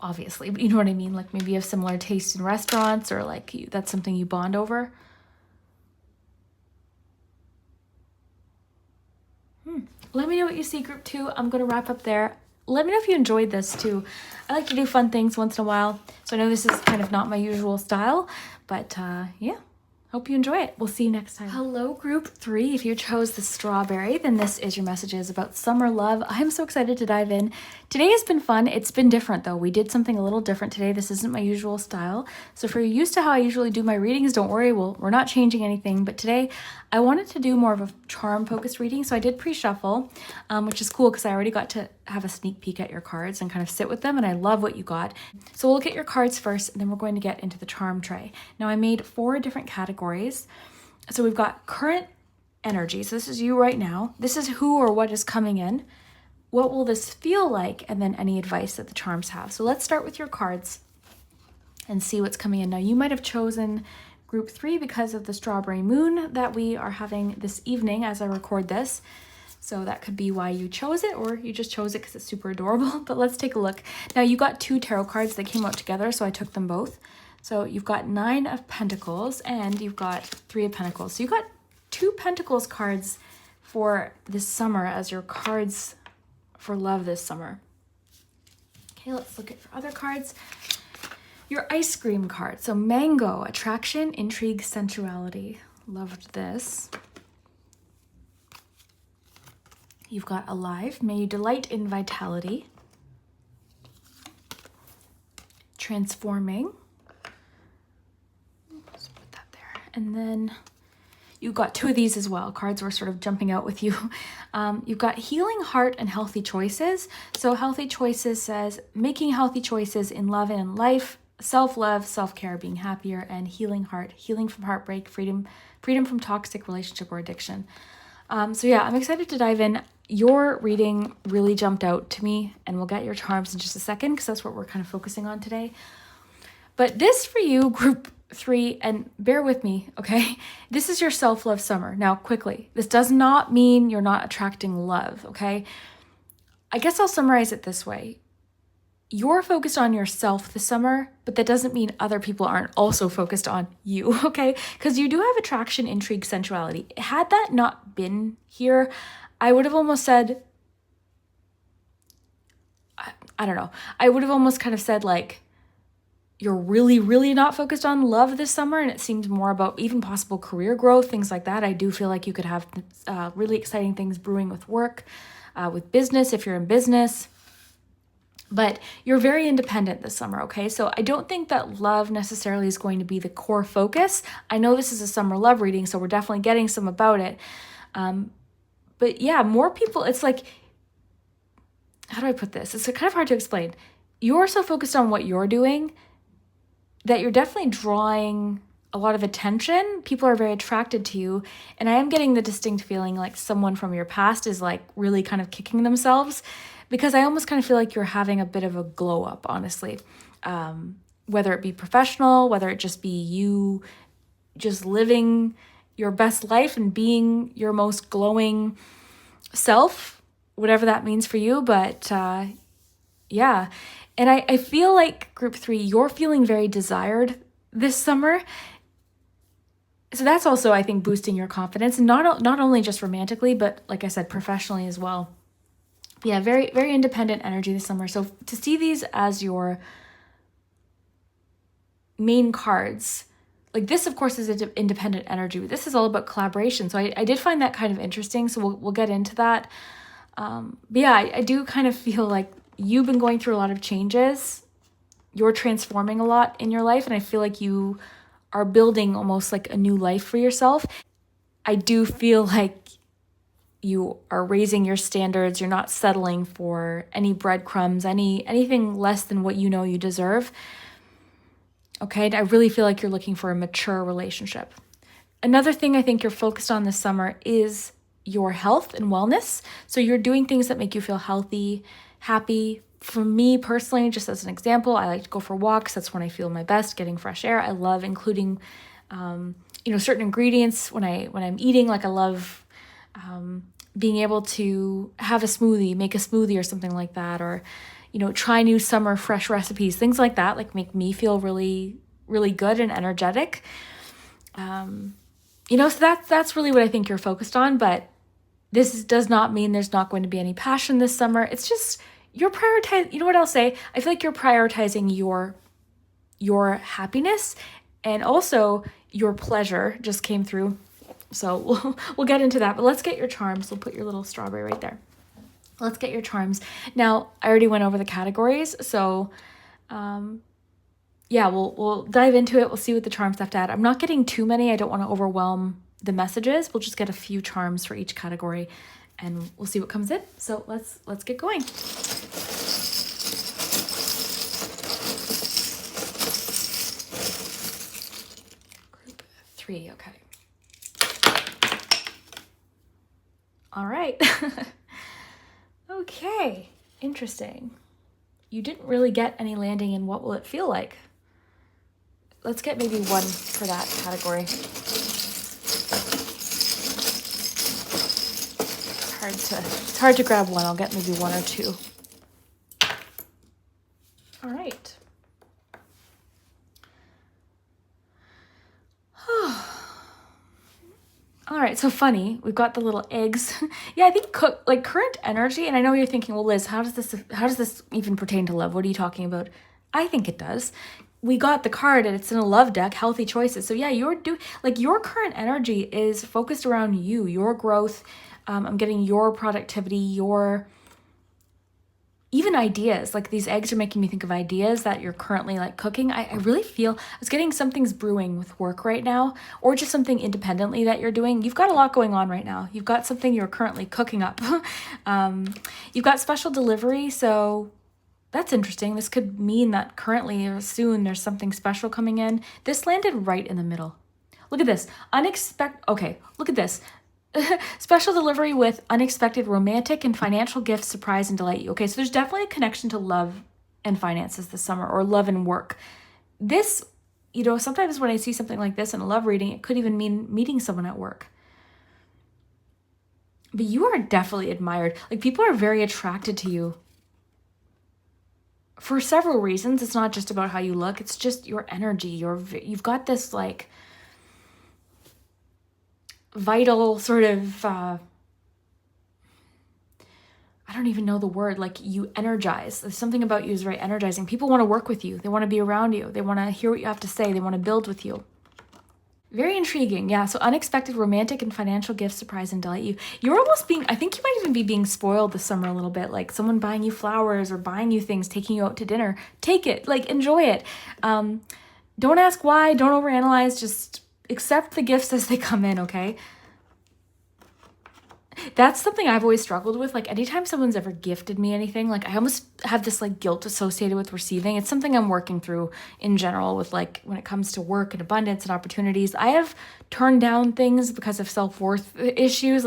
Obviously, but you know what I mean? Like maybe you have similar taste in restaurants, or like that's something you bond over. Let me know what you see, group 2. I'm going to wrap up there. Let me know if you enjoyed this too. I like to do fun things once in a while. So I know this is kind of not my usual style, but yeah. Hope you enjoy it. We'll see you next time. Hello, group 3. If you chose the strawberry, then this is your messages about summer love. I'm so excited to dive in. Today has been fun. It's been different though. We did something a little different today. This isn't my usual style. So if you're used to how I usually do my readings, don't worry. We're not changing anything. But today I wanted to do more of a charm focused reading. So I did pre-shuffle, which is cool because I already got to have a sneak peek at your cards and kind of sit with them. And I love what you got. So we'll look at your cards first, and then we're going to get into the charm tray. Now I made 4 different categories. So we've got current energy. So this is you right now. This is who or what is coming in. What will this feel like? And then any advice that the charms have. So let's start with your cards and see what's coming in. Now you might have chosen group 3 because of the strawberry moon that we are having this evening as I record this. So that could be why you chose it, or you just chose it because it's super adorable. But let's take a look. Now you got 2 tarot cards that came out together, so I took them both. So you've got 9 of Pentacles and you've got 3 of Pentacles. So you got 2 Pentacles cards for this summer as your cards for love this summer. Okay, let's look at your other cards. Your ice cream card. So mango, attraction, intrigue, sensuality. Loved this. You've got alive. May you delight in vitality. Transforming. Let's put that there. And then you've got 2 of these as well. Cards were sort of jumping out with you. You've got healing heart and healthy choices. So healthy choices says making healthy choices in love and in life, self-love, self-care, being happier, and healing heart, healing from heartbreak, freedom from toxic relationship or addiction. So yeah, I'm excited to dive in. Your reading really jumped out to me, and we'll get your charms in just a second because that's what we're kind of focusing on today. But this for you, group 3, and bear with me, okay? This is your self-love summer. Now, quickly, this does not mean you're not attracting love, okay? I guess I'll summarize it this way. You're focused on yourself this summer, but that doesn't mean other people aren't also focused on you, okay? Because you do have attraction, intrigue, sensuality. Had that not been here, I would have almost said, I don't know. I would have almost kind of said like, you're really, really not focused on love this summer, and it seems more about even possible career growth, things like that. I do feel like you could have really exciting things brewing with work, with business, if you're in business. But you're very independent this summer, okay? So I don't think that love necessarily is going to be the core focus. I know this is a summer love reading, so we're definitely getting some about it. But yeah, more people, it's like, how do I put this? It's kind of hard to explain. You're so focused on what you're doing that you're definitely drawing a lot of attention. People are very attracted to you. And I am getting the distinct feeling like someone from your past is like really kind of kicking themselves, because I almost kind of feel like you're having a bit of a glow up, honestly. Whether it be professional, whether it just be you just living your best life and being your most glowing self, whatever that means for you. But yeah. And I feel like group 3, you're feeling very desired this summer. So that's also, I think, boosting your confidence, and not only just romantically, but like I said, professionally as well. Yeah, very, very independent energy this summer. So to see these as your main cards, like this, of course, is an independent energy, but this is all about collaboration. So I did find that kind of interesting. So we'll get into that. But yeah, I do kind of feel like you've been going through a lot of changes. You're transforming a lot in your life, and I feel like you are building almost like a new life for yourself. I do feel like You are raising your standards. You're not settling for any breadcrumbs, anything less than what you know you deserve. Okay, I really feel like you're looking for a mature relationship. Another thing I think you're focused on this summer is your health and wellness. So you're doing things that make you feel healthy, happy. For me personally, just as an example, I like to go for walks. That's when I feel my best, getting fresh air. I love including, certain ingredients when I'm eating. Like I love being able to have a smoothie, make a smoothie or something like that, or try new summer fresh recipes, things like that. Like make me feel really, really good and energetic. So that's really what I think you're focused on. But this does not mean there's not going to be any passion this summer. It's just you're prioritizing. You know what I'll say? I feel like you're prioritizing your happiness, and also your pleasure just came through. So we'll get into that. But let's get your charms. We'll put your little strawberry right there. Let's get your charms. Now, I already went over the categories, so we'll dive into it. We'll see what the charms have to add. I'm not getting too many. I don't want to overwhelm the messages. We'll just get a few charms for each category, and we'll see what comes in. So let's get going. Group 3, okay. All right. Okay, interesting. You didn't really get any landing in what will it feel like. Let's get maybe one for that category. It's hard to grab one. I'll get maybe one or two. All right. All right, so funny. We've got the little eggs. Yeah, I think current energy, and I know you're thinking, well, Liz, how does this even pertain to love? What are you talking about? I think it does. We got the card and it's in a love deck, healthy choices. So yeah, your current energy is focused around you, your growth. I'm getting your productivity, your even ideas. Like these eggs are making me think of ideas that you're currently like cooking. I really feel I was getting something's brewing with work right now, or just something independently that you're doing. You've got a lot going on right now. You've got something you're currently cooking up. You've got special delivery, so that's interesting. This could mean that currently or soon there's something special coming in. This landed right in the middle. Look at this. Okay, look at this. Special delivery with unexpected romantic and financial gifts surprise and delight you. Okay, so there's definitely a connection to love and finances this summer, or love and work. This, sometimes when I see something like this in a love reading, it could even mean meeting someone at work. But you are definitely admired. Like people are very attracted to you for several reasons. It's not just about how you look. It's just your energy. You've got this like vital sort of, I don't even know the word, like you energize. There's something about you is very energizing. People want to work with you. They want to be around you. They want to hear what you have to say. They want to build with you. Very intriguing. Yeah. So unexpected romantic and financial gifts surprise and delight you. You're almost I think you might even be being spoiled this summer a little bit, like someone buying you flowers or buying you things, taking you out to dinner. Take it, like enjoy it. Don't ask why, don't overanalyze, just accept the gifts as they come in, okay? That's something I've always struggled with. Like anytime someone's ever gifted me anything, like I almost have this like guilt associated with receiving. It's something I'm working through in general with like when it comes to work and abundance and opportunities. I have turned down things because of self-worth issues.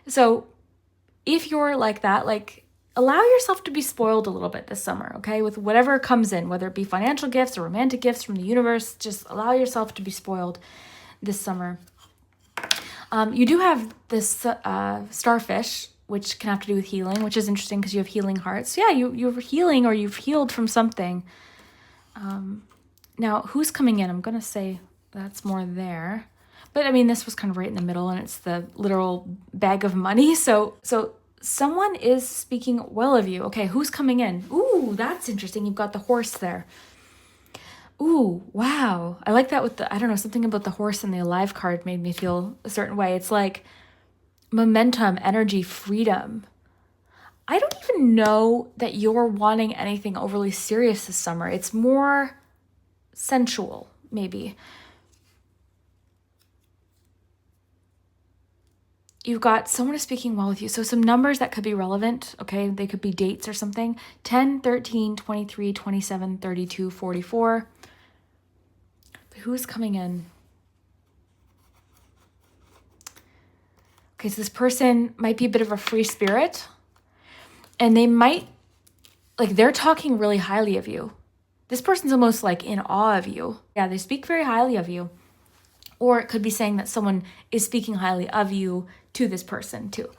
So if you're like that, like allow yourself to be spoiled a little bit this summer, okay? With whatever comes in, whether it be financial gifts or romantic gifts from the universe, just allow yourself to be spoiled this summer. You do have this starfish, which can have to do with healing, which is interesting because you have healing hearts. So yeah, you're healing or you've healed from something. Now, who's coming in? I'm going to say that's more there. But I mean, this was kind of right in the middle and it's the literal bag of money. So someone is speaking well of you. Okay, who's coming in? Ooh, that's interesting. You've got the horse there. Ooh, wow. I like that with something about the horse and the alive card made me feel a certain way. It's like momentum, energy, freedom. I don't even know that you're wanting anything overly serious this summer. It's more sensual, maybe. you've got someone is speaking well with you. So some numbers that could be relevant, okay? They could be dates or something. 10, 13, 23, 27, 32, 44. But who's coming in? Okay, so this person might be a bit of a free spirit. And they might, like, they're talking really highly of you. This person's almost like in awe of you. Yeah, they speak very highly of you. Or it could be saying that someone is speaking highly of you to this person too.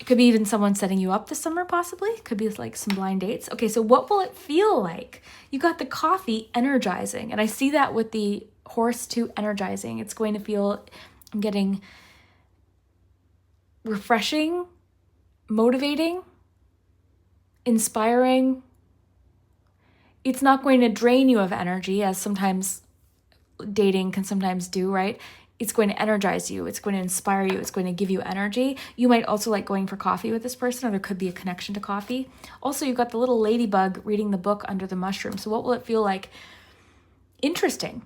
It could be even someone setting you up this summer, possibly. It could be like some blind dates. Okay, so what will it feel like? You got the coffee, energizing. And I see that with the horse too, energizing. It's going to feel, I'm getting refreshing, motivating, inspiring. It's not going to drain you of energy, as sometimes dating can sometimes do, right? It's going to energize you. It's going to inspire you. It's going to give you energy. You might also like going for coffee with this person, or there could be a connection to coffee. Also, you've got the little ladybug reading the book under the mushroom. So what will it feel like? Interesting.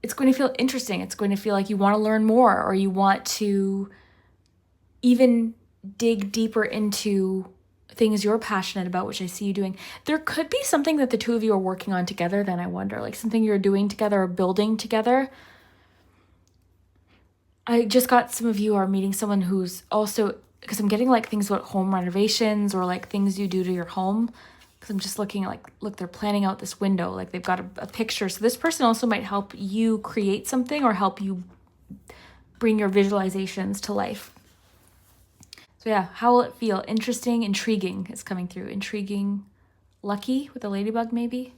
It's going to feel interesting. It's going to feel like you want to learn more, or you want to even dig deeper into things you're passionate about, which I see you doing. There could be something that the two of you are working on together, then I wonder, like something you're doing together or building together. I just got some of you are meeting someone who's also, because I'm getting like things about home renovations or like things you do to your home. Because I'm just looking like, look, they're planning out this window, like they've got a picture. So this person also might help you create something or help you bring your visualizations to life. So yeah, how will it feel? Interesting, intriguing is coming through. Intriguing, lucky with a ladybug maybe.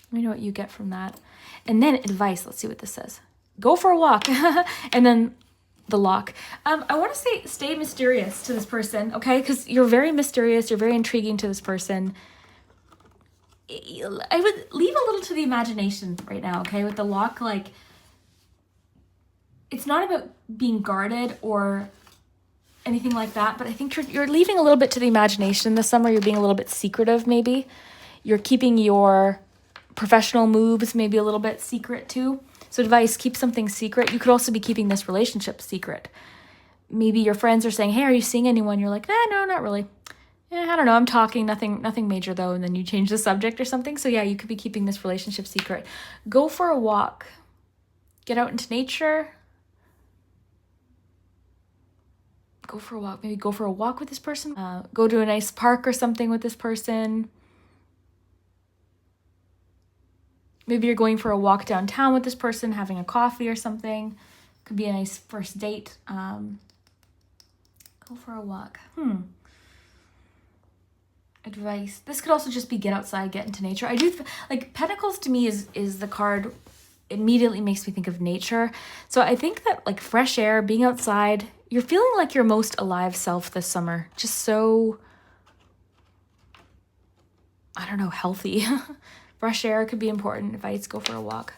Let me know what you get from that. And then advice, let's see what this says. Go for a walk. And then the lock. I want to say stay mysterious to this person, okay? Because you're very mysterious, you're very intriguing to this person. I would leave a little to the imagination right now, okay? With the lock, like, it's not about being guarded or anything like that, but I think you're leaving a little bit to the imagination this summer. You're being a little bit secretive, maybe. You're keeping your professional moves maybe a little bit secret too. So advice, keep something secret. You could also be keeping this relationship secret. Maybe your friends are saying, hey, are you seeing anyone? You're like, no, not really. I don't know, I'm talking, nothing major though, and then you change the subject or something. So yeah, you could be keeping this relationship secret. Go for a walk. Get out into nature. Go for a walk. Maybe go for a walk with this person. Go to a nice park or something with this person. Maybe you're going for a walk downtown with this person, having a coffee or something. Could be a nice first date. Go for a walk. Advice. This could also just be get outside, get into nature. I do, like, Pentacles to me is the card immediately makes me think of nature. So I think that like fresh air, being outside, you're feeling like your most alive self this summer. Just so, I don't know, healthy. Fresh air could be important. Advice, go for a walk.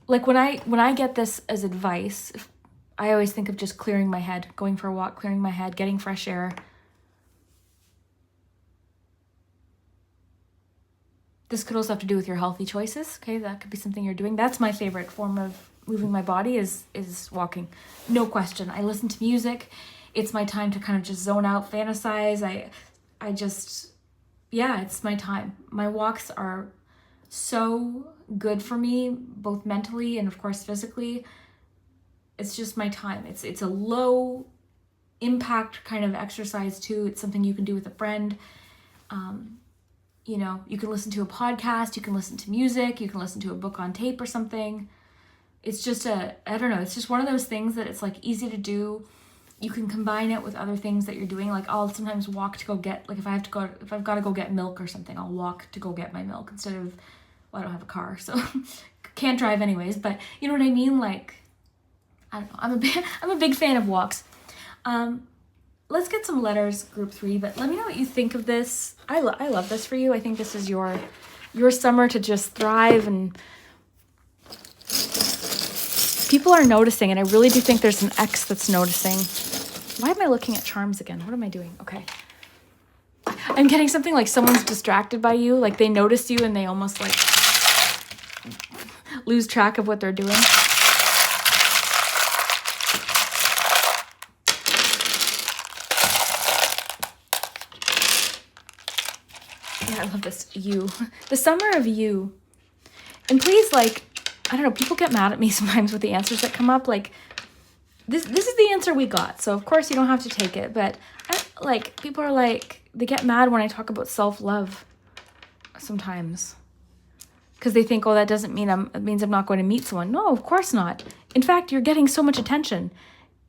Like when I get this as advice, I always think of just clearing my head, going for a walk, clearing my head, getting fresh air. This could also have to do with your healthy choices. Okay, that could be something you're doing. That's my favorite form of moving my body is walking. No question. I listen to music. It's my time to kind of just zone out, fantasize. I just, yeah, it's my time. My walks are so good for me, both mentally and of course physically. It's just my time. It's a low impact kind of exercise too. It's something you can do with a friend. You know, you can listen to a podcast, you can listen to music, you can listen to a book on tape or something. It's just I don't know, it's just one of those things that it's like easy to do. You can combine it with other things that you're doing. Like I'll sometimes walk to go get, like if I've got to go get milk or something, I'll walk to go get my milk instead of, well, I don't have a car, so can't drive anyways, but you know what I mean? Like, I don't know, I'm a big fan of walks. Let's get some letters, group 3, but let me know what you think of this. I love this for you. I think this is your summer to just thrive, and people are noticing, and I really do think there's an ex that's noticing. Why am I looking at charms again? What am I doing? Okay. I'm getting something like someone's distracted by you, like they notice you and they almost lose track of what they're doing. Yeah, I love this. You. The summer of you. And please, like, I don't know, people get mad at me sometimes with the answers that come up. Like, this is the answer we got. So, of course, you don't have to take it. But, like, people are like, they get mad when I talk about self-love sometimes. Because they think, oh, that doesn't mean it means I'm not going to meet someone. No, of course not. In fact, you're getting so much attention.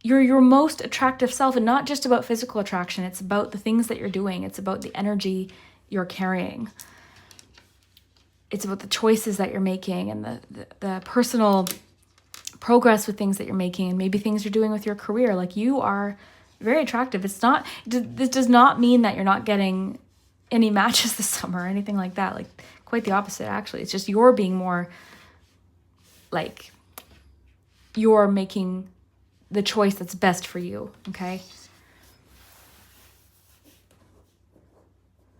You're your most attractive self, and not just about physical attraction. It's about the things that you're doing. It's about the energy you're carrying. It's about the choices that you're making and the personal progress with things that you're making, and maybe things you're doing with your career. Like, you are very attractive. This does not mean that you're not getting any matches this summer or anything like that. Like, quite the opposite, actually. It's just you're being more, like, you're making the choice that's best for you, okay?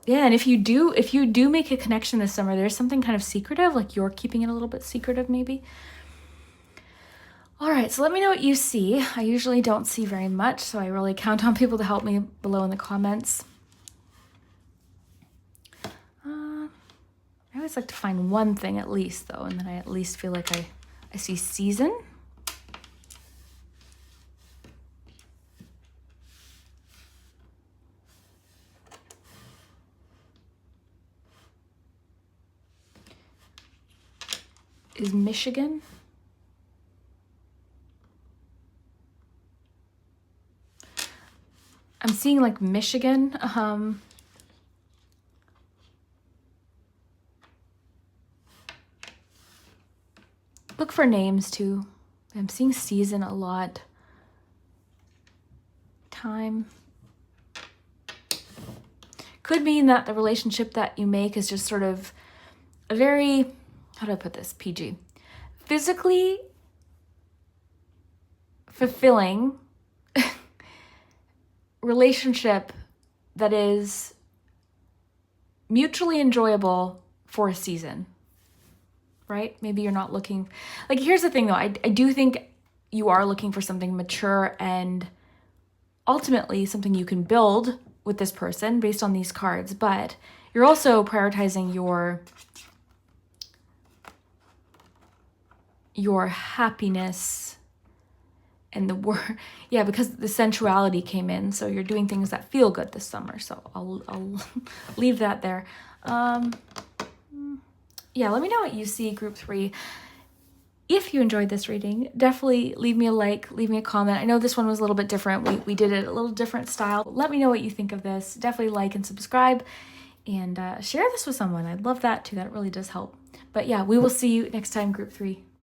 Yeah, and if you do make a connection this summer, there's something kind of secretive, like you're keeping it a little bit secretive maybe. All right, so let me know what you see. I usually don't see very much, so I really count on people to help me below in the comments. I always like to find one thing at least, though, and then I at least feel like I see season. Is Michigan. I'm seeing like Michigan. Look for names too. I'm seeing season a lot. Time. Could mean that the relationship that you make is just sort of a very, how do I put this? PG. Physically fulfilling relationship that is mutually enjoyable for a season, right? Maybe you're not looking, like, here's the thing though, I do think you are looking for something mature and ultimately something you can build with this person based on these cards, but you're also prioritizing your happiness and because the sensuality came in, so you're doing things that feel good this summer. So I'll leave that there. Yeah, let me know what you see, group 3. If you enjoyed this reading, definitely leave me a like, leave me a comment. I know this one was a little bit different. We did it a little different style. Let me know what you think of this. Definitely like and subscribe, and share this with someone. I'd love that too. That really does help. But yeah, we will see you next time, group 3.